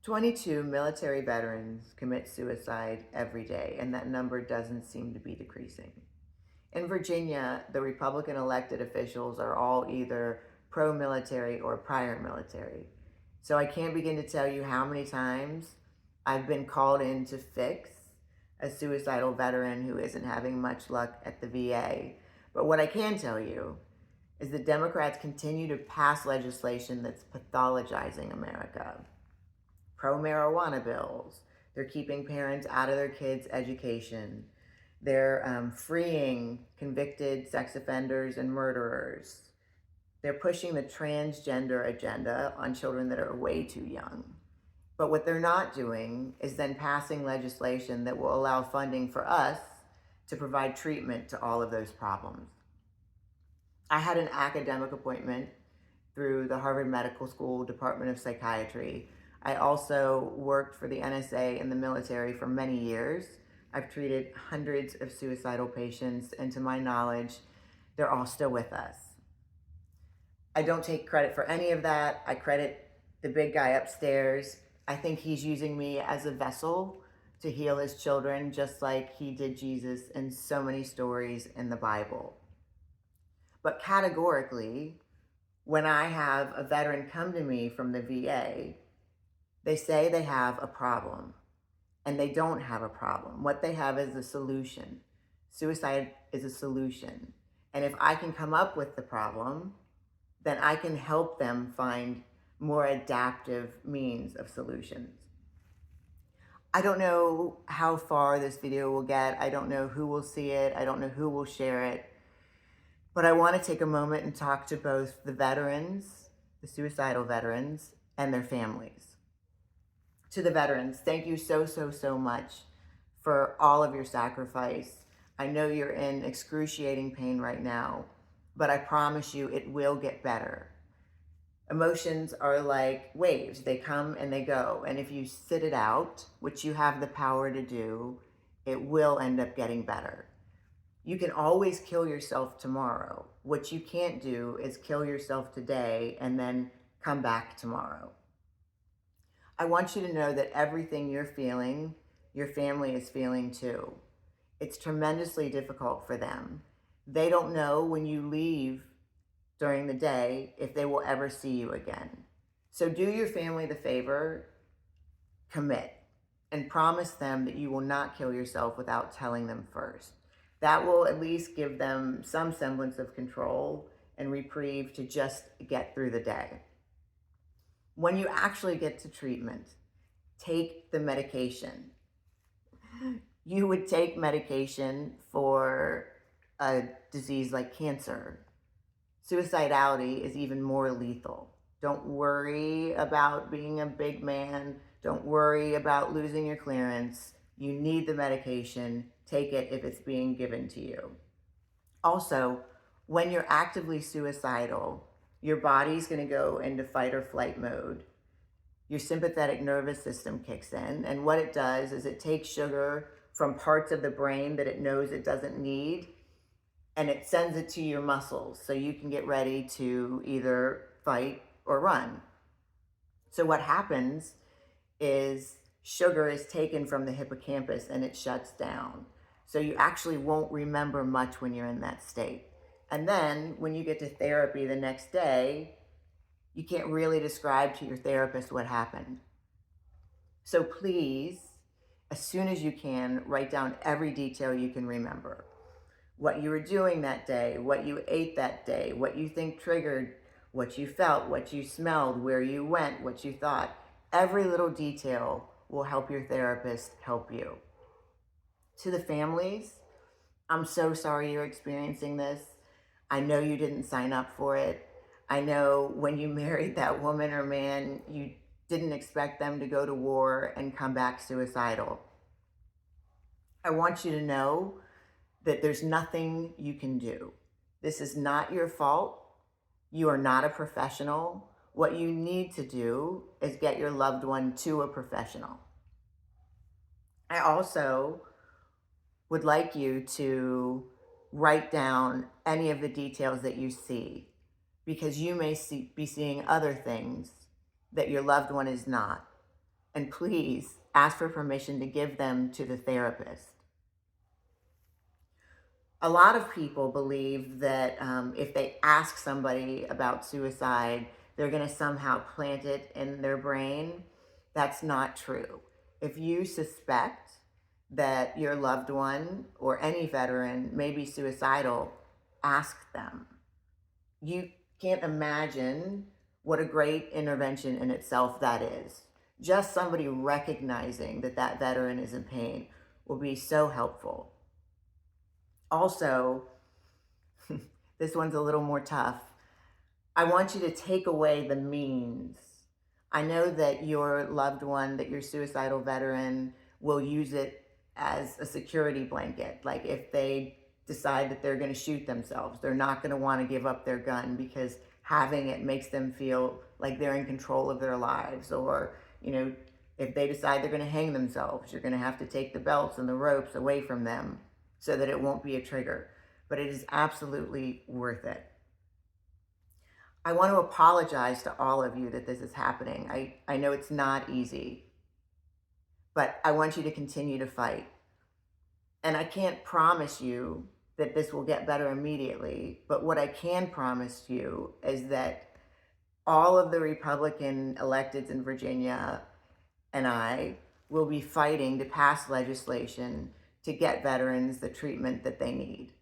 22 military veterans commit suicide every day, and that number doesn't seem to be decreasing. In Virginia, the Republican elected officials are all either pro military or prior military. So I can't begin to tell you how many times I've been called in to fix a suicidal veteran who isn't having much luck at the VA. But what I can tell you is that Democrats continue to pass legislation that's pathologizing America. Pro-marijuana bills. They're keeping parents out of their kids' education. They're freeing convicted sex offenders and murderers. They're pushing the transgender agenda on children that are way too young. But what they're not doing is then passing legislation that will allow funding for us to provide treatment to all of those problems. I had an academic appointment through the Harvard Medical School Department of Psychiatry. I also worked for the NSA in the military for many years. I've treated hundreds of suicidal patients, and to my knowledge, they're all still with us. I don't take credit for any of that. I credit the big guy upstairs. I think he's using me as a vessel to heal his children, just like he did Jesus in so many stories in the Bible. But categorically, when I have a veteran come to me from the VA, they say they have a problem, and they don't have a problem. What they have is a solution. Suicide is a solution. And if I can come up with the problem, then I can help them find more adaptive means of solutions. I don't know how far this video will get. I don't know who will see it. I don't know who will share it. But I want to take a moment and talk to both the veterans, the suicidal veterans, and their families. To the veterans, thank you so much for all of your sacrifice. I know you're in excruciating pain right now, but I promise you it will get better. Emotions are like waves. They come and they go. And if you sit it out, which you have the power to do, it will end up getting better. You can always kill yourself tomorrow. What you can't do is kill yourself today and then come back tomorrow. I want you to know that everything you're feeling, your family is feeling too. It's tremendously difficult for them. They don't know when you leave during the day if they will ever see you again. So do your family the favor, commit, and promise them that you will not kill yourself without telling them first. That will at least give them some semblance of control and reprieve to just get through the day. When you actually get to treatment, take the medication. You would take medication for a disease like cancer. Suicidality is even more lethal. Don't worry about being a big man. Don't worry about losing your clearance. You need the medication. Take it if it's being given to you. Also, when you're actively suicidal, your body's going to go into fight or flight mode. Your sympathetic nervous system kicks in, and what it does is it takes sugar from parts of the brain that it knows it doesn't need, and it sends it to your muscles so you can get ready to either fight or run. So what happens is sugar is taken from the hippocampus and it shuts down. So you actually won't remember much when you're in that state. And then when you get to therapy the next day, you can't really describe to your therapist what happened. So please, as soon as you can, write down every detail you can remember. What you were doing that day, what you ate that day, what you think triggered, what you felt, what you smelled, where you went, what you thought. Every little detail will help your therapist help you. To the families, I'm so sorry you're experiencing this. I know you didn't sign up for it. I know when you married that woman or man, you didn't expect them to go to war and come back suicidal. I want you to know that there's nothing you can do. This is not your fault. You are not a professional. What you need to do is get your loved one to a professional. I also would like you to write down any of the details that you see, because you may be seeing other things that your loved one is not. And please ask for permission to give them to the therapist. A lot of people believe that if they ask somebody about suicide, they're going to somehow plant it in their brain. That's not true. If you suspect that your loved one or any veteran may be suicidal, ask them. You can't imagine what a great intervention in itself that is. Just somebody recognizing that that veteran is in pain will be so helpful. Also, this one's a little more tough. I want you to take away the means. I know that your loved one, that your suicidal veteran will use it as a security blanket. Like if they decide that they're going to shoot themselves, they're not going to want to give up their gun because having it makes them feel like they're in control of their lives. Or, if they decide they're going to hang themselves, you're going to have to take the belts and the ropes away from them so that it won't be a trigger. But it is absolutely worth it. I want to apologize to all of you that this is happening. I know it's not easy, but I want you to continue to fight. And I can't promise you that this will get better immediately, but what I can promise you is that all of the Republican electeds in Virginia and I will be fighting to pass legislation to get veterans the treatment that they need.